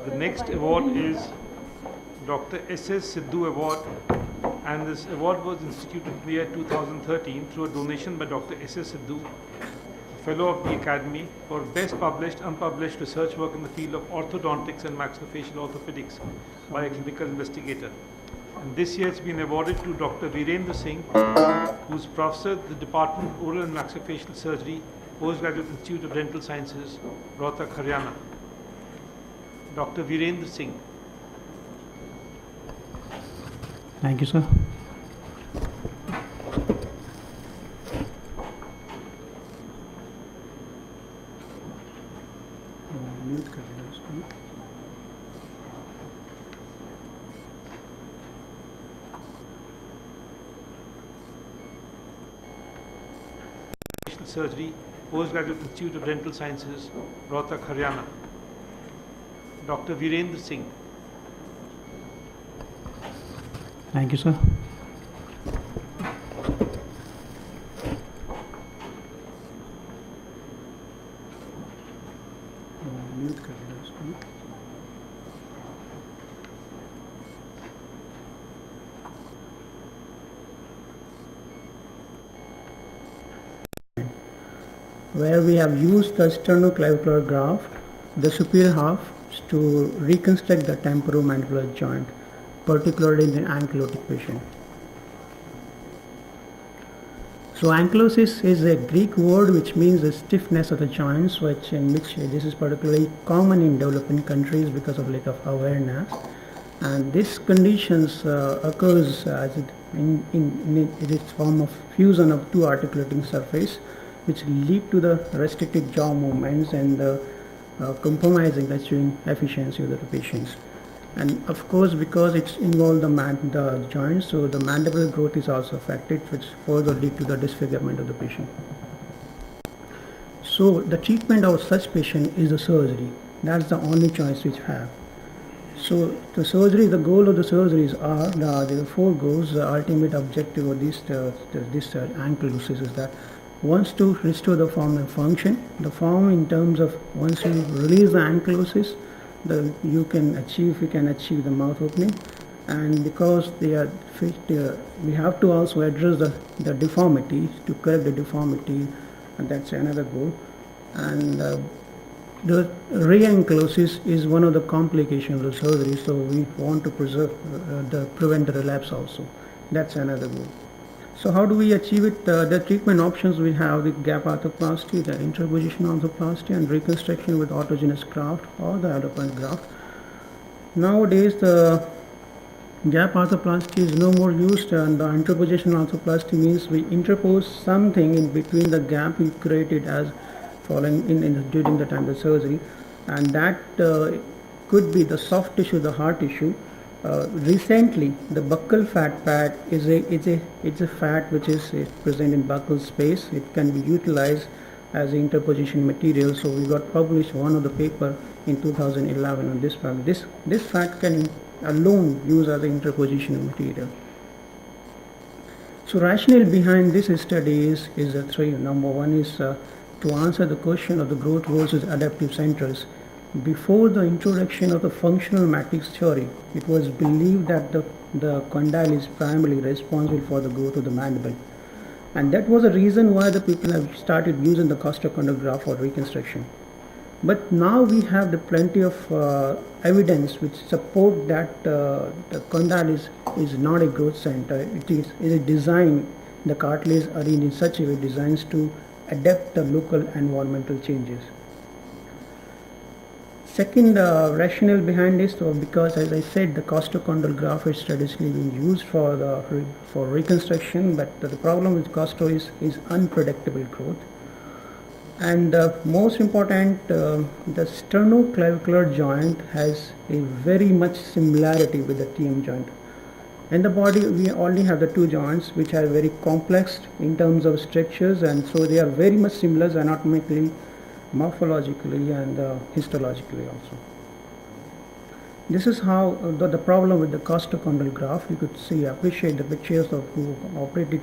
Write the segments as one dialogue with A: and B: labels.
A: The next award is Dr. S.S. Sidhu Award, and this award was instituted in the year 2013 through a donation by Dr. S.S. Sidhu, Fellow of the Academy, for best published, unpublished research work in the field of orthodontics and maxillofacial orthopedics by a clinical investigator. And this year it's been awarded to Dr. Virendra Singh, who is professor at the Department of Oral and Maxillofacial Surgery, Postgraduate Institute of Dental Sciences, Rohtak, Haryana. Dr. Virendra Singh.
B: Thank you, sir.
A: Surgery, Postgraduate Institute of Dental Sciences, Rohtak, Haryana. Dr. Virendra Singh.
B: Thank you, sir. Where we have used the sternoclavicular graft, the superior half, to reconstruct the temporomandibular joint, particularly in the ankylotic patient. So ankylosis is a Greek word which means the stiffness of the joints, which this is particularly common in developing countries because of lack of awareness. And this conditions occurs as in its form of fusion of two articulating surface, which lead to the restricted jaw movements and compromising the chewing efficiency of the patients. And of course, because it's involved the joints, so the mandibular growth is also affected, which further lead to the disfigurement of the patient. So the treatment of such patient is the surgery. That's the only choice which we have. So the surgery, the goal of the surgeries are the four goals. The ultimate objective of this ankylosis is that once to restore the form and function, the form in terms of once you release the ankylosis, you can achieve the mouth opening, and because they are fit, we have to also address the deformity, to correct the deformity, and that's another goal. And the re-ankylosis is one of the complications of the surgery, so we want to prevent the relapse also. That's another goal. So how do we achieve it? The treatment options we have: the gap arthroplasty, the interposition arthroplasty, and reconstruction with autogenous graft or the alloplant graft. Nowadays, the gap arthroplasty is no more used, and the interposition arthroplasty means we interpose something in between the gap we created as following during the time of the surgery, and that could be the soft tissue, the hard tissue. Recently, the buccal fat pad is a fat which is present in buccal space. It can be utilized as an interposition material. So we got published one of the paper in 2011 on this fact. This fat can alone use as an interposition material. So rationale behind this study is the three. Number one is to answer the question of the growth versus adaptive centers. Before the introduction of the functional matrix theory, it was believed that the condyle is primarily responsible for the growth of the mandible. And that was the reason why the people have started using the costochondral graft for reconstruction. But now we have the plenty of evidence which support that the condyle is not a growth center. It is a design. The cartilage are in such a way designs to adapt the local environmental changes. Second rationale behind this, because as I said, the costochondral graft is traditionally being used for reconstruction, but the problem with costo is unpredictable growth. And most important, the sternoclavicular joint has a very much similarity with the TM joint. In the body, we only have the two joints, which are very complex in terms of structures, and so they are very much similar anatomically, morphologically, and histologically also. This is how the problem with the costochondral graft. You could appreciate the pictures of who operated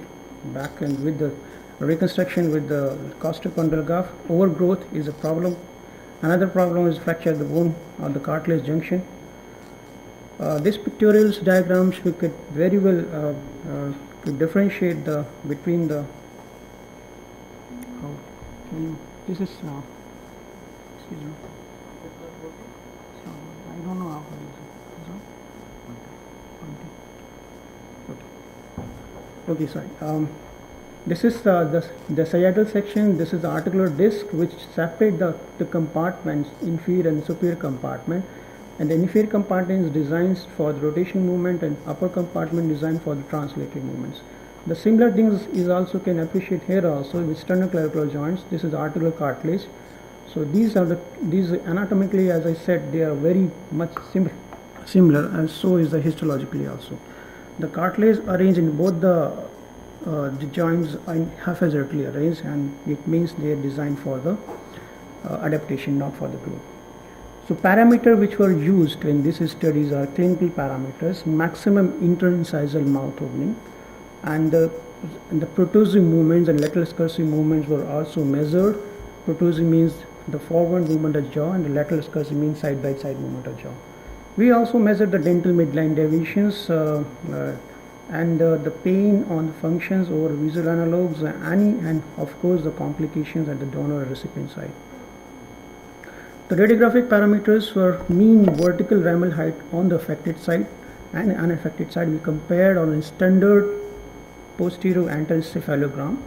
B: back and with the reconstruction with the costochondral graft. Overgrowth is a problem Another problem is fracture of the bone or the cartilage junction. These pictorial diagrams we could very well to differentiate between the. This is excuse me. So, I don't know how to use it. Okay, sorry. This is the sagittal section. This is the articular disc which separate the compartments, inferior and superior compartment. And the inferior compartment is designed for the rotation movement, and upper compartment designed for the translatory movements. The similar things is also can appreciate here also with sternoclavicular joints. This is articular cartilage. So these anatomically, as I said, they are very much similar, and so is the histologically also. The cartilage arranged in both the joints are haphazardly arranged, and it means they are designed for the adaptation, not for the growth. So parameters which were used in these studies are clinical parameters: maximum interincisal mouth opening, and the protrusive movements and lateral excursive movements were also measured. Protrusive means the forward movement of jaw, and the lateral excursive means side by side movement of jaw. We also measured the dental midline deviations and the pain on the functions over visual analogs, and of course the complications at the donor recipient side. The radiographic parameters were mean vertical ramal height on the affected side and unaffected side. We compared on a standard posterior antencephalogram,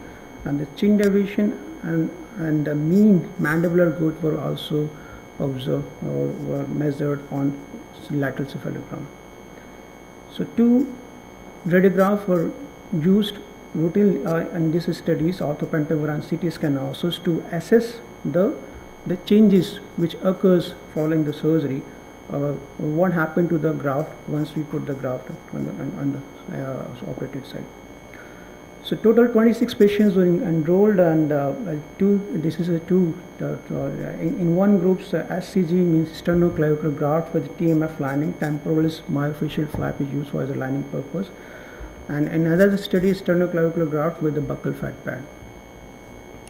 B: and the chin deviation and the mean mandibular growth were also observed or were measured on lateral cephalogram. So two radiographs were used routinely in these studies, orthopentagram and CT scan also, to assess the changes which occurs following the surgery. What happened to the graft once we put the graft on the operated side. So total 26 patients were enrolled, and in one group SCG means sternoclavicular graft with TMF lining. Temporalis myofascial flap is used for as a lining purpose, and another study is sternoclavicular graft with the buccal fat pad.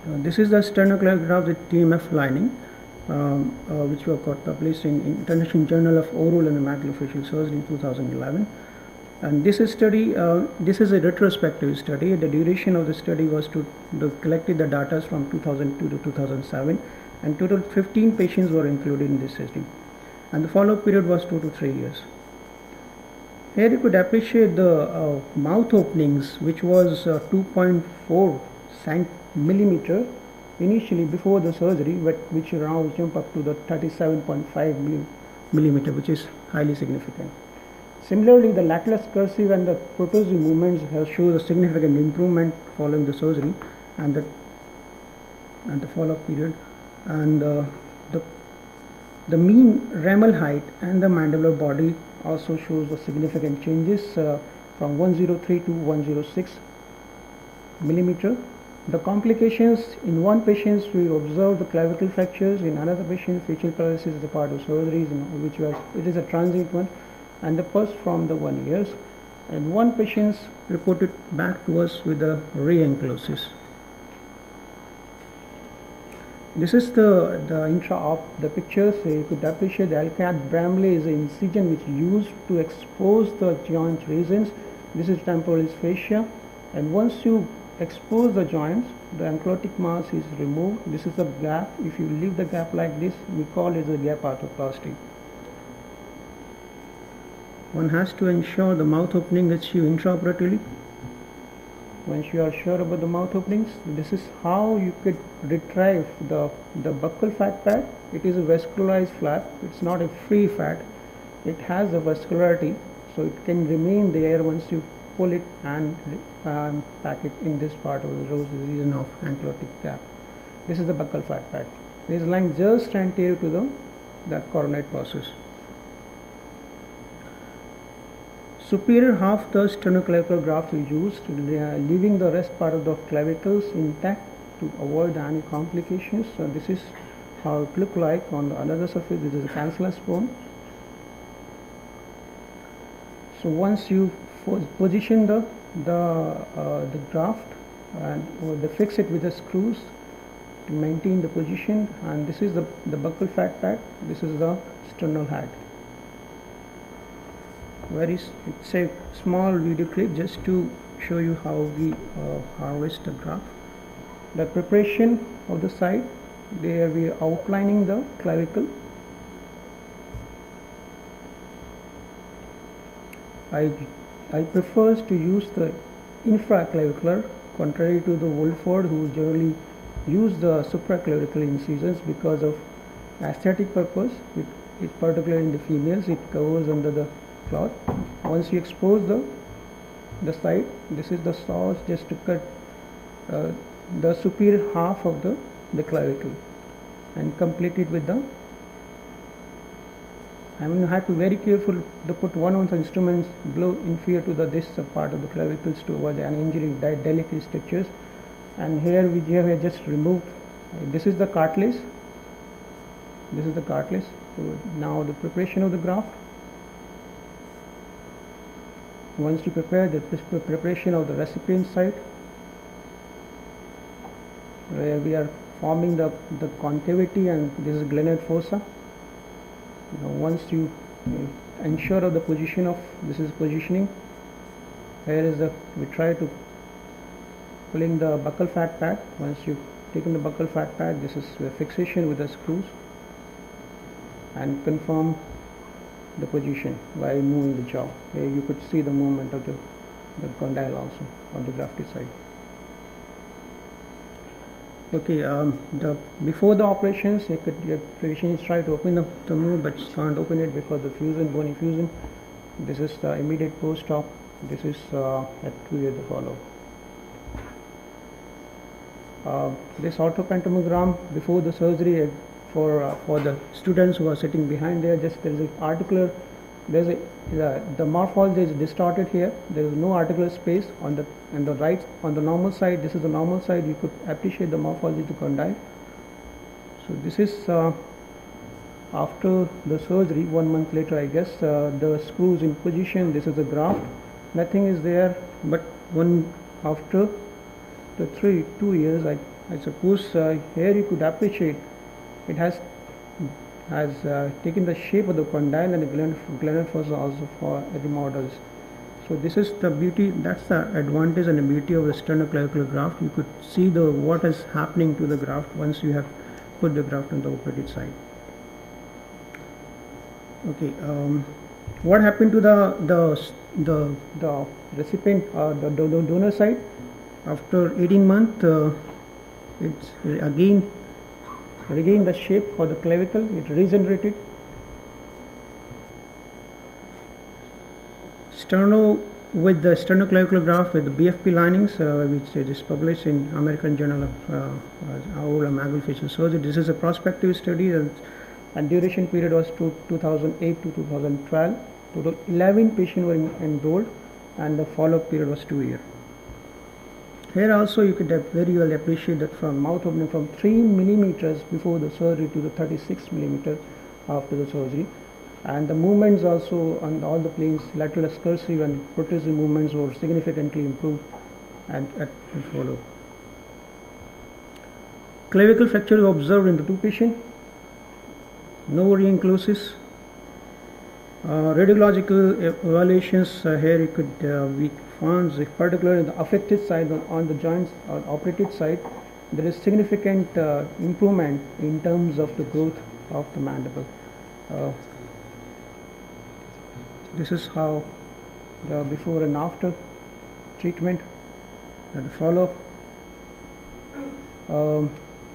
B: This is the sternoclavicular graft with TMF lining, which were published in International Journal of Oral and Maxillofacial Surgery in 2011. And this study, this is a retrospective study. The duration of the study was to collected the data from 2002 to 2007, and total 15 patients were included in this study, and the follow-up period was 2 to 3 years. Here you could appreciate the mouth openings, which was 2.4 millimeter initially before the surgery, which now jump up to the 37.5 millimeter, which is highly significant. Similarly, the lateral excursive and the protrusive movements have shown a significant improvement following the surgery and the follow-up period, and the mean ramal height and the mandibular body also shows the significant changes from 103 to 106 millimeter. The complications: in one patient we observed the clavicle fractures, in another patient facial paralysis is a part of surgeries, it is a transient one, and the pus from the 1 year, and one patient reported back to us with a re-ankylosis. This is the intra of the pictures. You could appreciate the Alcat-Bramley is an incision which used to expose the joint regions. This is temporalis fascia, and once you expose the joints, the ankylosing mass is removed. This is the gap. If you leave the gap like this, we call it the gap arthroplasty. One has to ensure the mouth opening is achieved intraoperatively. Once you are sure about the mouth openings, this is how you could retrieve the buccal fat pad. It is a vascularized flap. It's not a free fat. It has a vascularity, so it can remain there once you pull it and pack it in this part of the region of ankylosing gap. This is the buccal fat pad. It is lying just anterior to the coronary process. Superior half the sternoclavicular graft is used, leaving the rest part of the clavicles intact to avoid any complications. So this is how it look like on the another surface. This is a cancellous bone. So once you position the graft and fix it with the screws, to maintain the position, and this is the buccal fat pad, this is the sternal head. It's a small video clip just to show you how we harvest the graft. The preparation of the site, there we are outlining the clavicle. I prefer to use the infraclavicular, contrary to the Wolford, who generally use the supraclavicular incisions because of aesthetic purpose. It particularly in the females, it covers under the cloth. Once you expose the site, this is the saws just to cut the superior half of the clavicle and complete it with the. I mean, you have to be very careful to put one ounce instruments below inferior to this part of the clavicles to avoid an injury, delicate structures. And here we have just removed. This is the cartilage. This is the cartilage. So now the preparation of the graft. Once you prepare the preparation of the recipient site, where we are forming the concavity, and this is glenoid fossa. Now once you ensure of the position of this is positioning, here is we try to pulling the buccal fat pad. Once you've taken the buccal fat pad, this is the fixation with the screws, and confirm the position by moving the jaw. Here you could see the movement of the condyle also on the grafted side. Okay, before the operations, your clinicians try to open the tumor, but can't open it because of fusion, bone fusion. This is the immediate post-op. This is at 2 years of follow. This orthopantomogram before the surgery, for the students who are sitting behind there, just there is an articular. The morphology is distorted here. There is no articular space on the right, on the normal side. This is the normal side. You could appreciate the morphology of the condyle. So this is after the surgery, 1 month later, I guess. The screws in position. This is the graft. Nothing is there, but after the 2 years, I suppose here you could appreciate it has taken the shape of the condyle, and the glenoid fossa also for remodels. So this is the beauty. That's the advantage and the beauty of the sternoclavicular graft. You could see what is happening to the graft once you have put the graft on the operated side. Okay, what happened to the recipient, the donor side? After 18 months, it's again regained the shape for the clavicle. It regenerated. Sterno with the sternoclavicular graft with the BFP linings, which is published in American Journal of Oral and Maxillofacial Surgery. This is a prospective study, and duration period was 2008 to 2012. Total 11 patients were enrolled, and the follow-up period was 2 years. Here also you could very well appreciate that from mouth opening from 3 millimeters before the surgery to the 36 millimeter after the surgery, and the movements also on all the planes, lateral excursive and protrusive movements were significantly improved at follow. Clavicle fracture observed in the 2 patients. No re-enclosis. Radiological evaluations, here you could we found, particularly in the affected side on the joints or operated side, there is significant improvement in terms of the growth of the mandible. This is how the before and after treatment and the follow-up.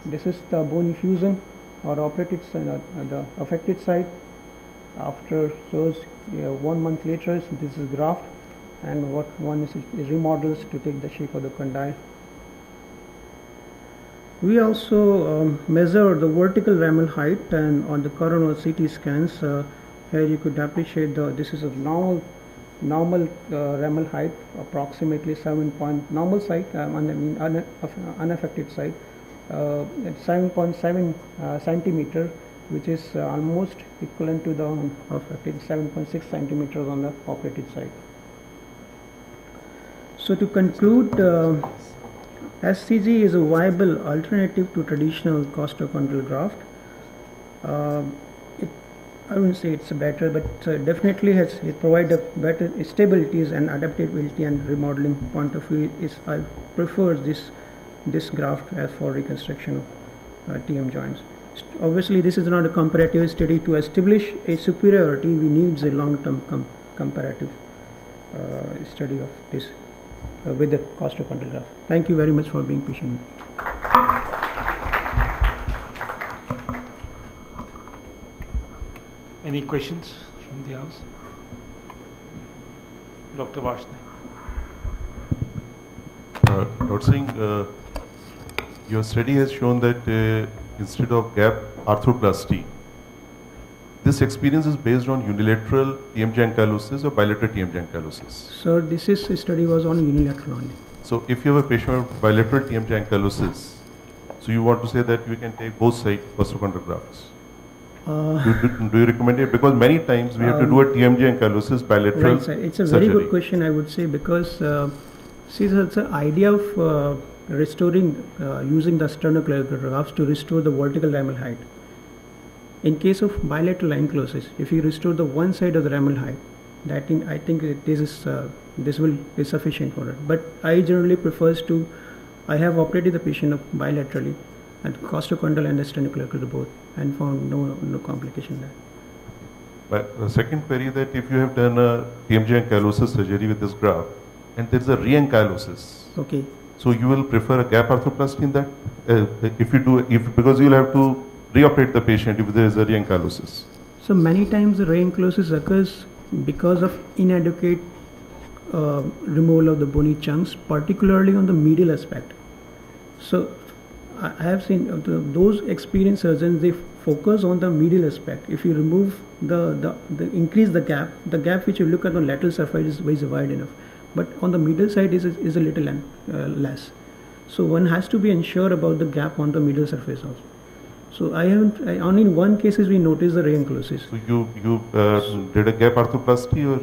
B: This is the bone fusion or operated side, the affected side. After those 1 month later, this is graft, and what one is remodels to take the shape of the condyle. We also measure the vertical ramal height, and on the coronal CT scans, here you could appreciate this is a normal ramal height, approximately 7 point normal side, unaffected side, at 7.7 centimeter, which is almost equivalent to the affected 7.6 centimeters on the operated side. So to conclude, SCG is a viable alternative to traditional costochondral graft. It, I wouldn't say it's better, but definitely it provides a better stabilities and adaptability and remodeling point of view. I prefer this graft as for reconstruction of TM joints. Obviously, this is not a comparative study. To establish a superiority, we need a long-term comparative study of this with the costochondral graft. Thank you very much for being patient.
A: Any questions from the house? Dr. Varshney.
C: Dr. Singh, your study has shown that instead of gap arthroplasty, this experience is based on unilateral TMJ ankylosis or bilateral TMJ ankylosis.
B: So this study was on unilateral only.
C: So if you have a patient with bilateral TMJ ankylosis, so you want to say that you can take both side costochondral grafts. Do you recommend it? Because many times we have to do a TMJ ankylosis bilateral
B: right, sir. It's a very
C: surgery.
B: good question, I would say, because see, it's an idea of restoring, using the sternoclavicular grafts to restore the vertical ramal height. In case of bilateral ankylosis, if you restore the one side of the ramal height, I think this will be sufficient for it. But I generally prefers to, I have operated the patient of bilaterally, and costochondral and sternoclavicular both, and found no complication there.
C: But the second query that if you have done a TMJ ankylosis surgery with this graft and there is a re-ankylosis,
B: Okay.
C: so you will prefer a gap arthroplasty in that? Because you will have to reoperate the patient if there is a re-ankylosis.
B: So many times the re-ankylosis occurs because of inadequate removal of the bony chunks, particularly on the medial aspect. So I have seen those experienced surgeons, they focus on the medial aspect. If you remove increase the gap which you look at on lateral surface is wide enough, but on the medial side is a little less. So one has to be ensured about the gap on the medial surface also. So only in one case we noticed the re-ankylosis.
C: So you did a gap arthroplasty or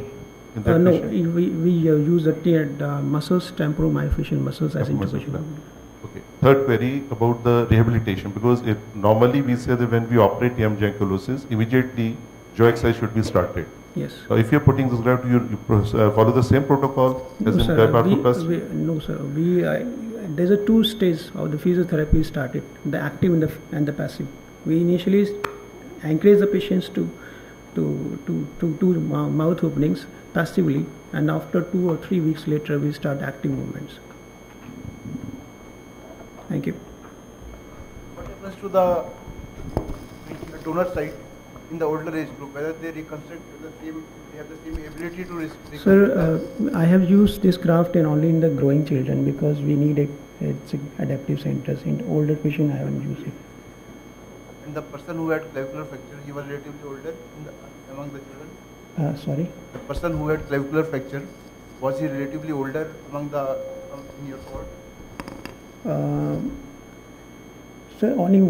C: in that
B: No,
C: patient?
B: we use the muscles, temporomyofascial muscles as intervention.
C: Okay. Third query about the rehabilitation, because normally we say that when we operate TMJ ankylosis, immediately jaw exercise should be started.
B: Yes.
C: If you are putting this graft, you follow the same protocol as in gap arthroplasty?
B: No, sir. There's a two stages of the physiotherapy started, the active and the passive. We initially encourage the patients to do mouth openings passively, and after 2 or 3 weeks later we start active movements. Thank you.
D: What happens to the donor side in the older age group? Whether they reconstruct they have the same ability to reconstruct?
B: Sir, I have used this graft only in the growing children because we need it's adaptive centers. In older patient, I haven't used it.
D: And the person who had clavicular fracture, he was relatively older among the children?
B: Sorry?
D: The person who had clavicular fracture, was he relatively older among in your cohort?
B: So only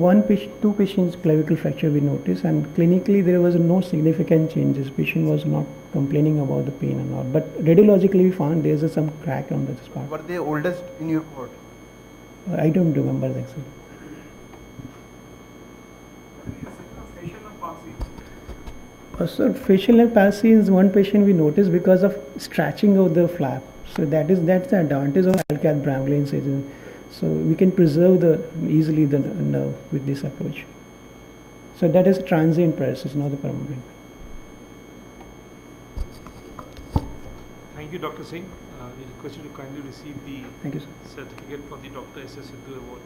B: two patients clavicle fracture we noticed, and clinically there was no significant changes. Patient was not complaining about the pain or not, but radiologically we found there is some crack on this part.
D: Were they oldest in your cohort?
B: I don't remember actually. So facial and palsy is one patient we noticed because of stretching of the flap. So that's the advantage of Alcat Bramley incision. So we can preserve easily the nerve with this approach. So that is a transient process, not a permanent.
A: Thank you, Dr. Singh. We request you to kindly receive the
B: Thank you, sir.
A: certificate for the Dr. S.S. Sidhu Award.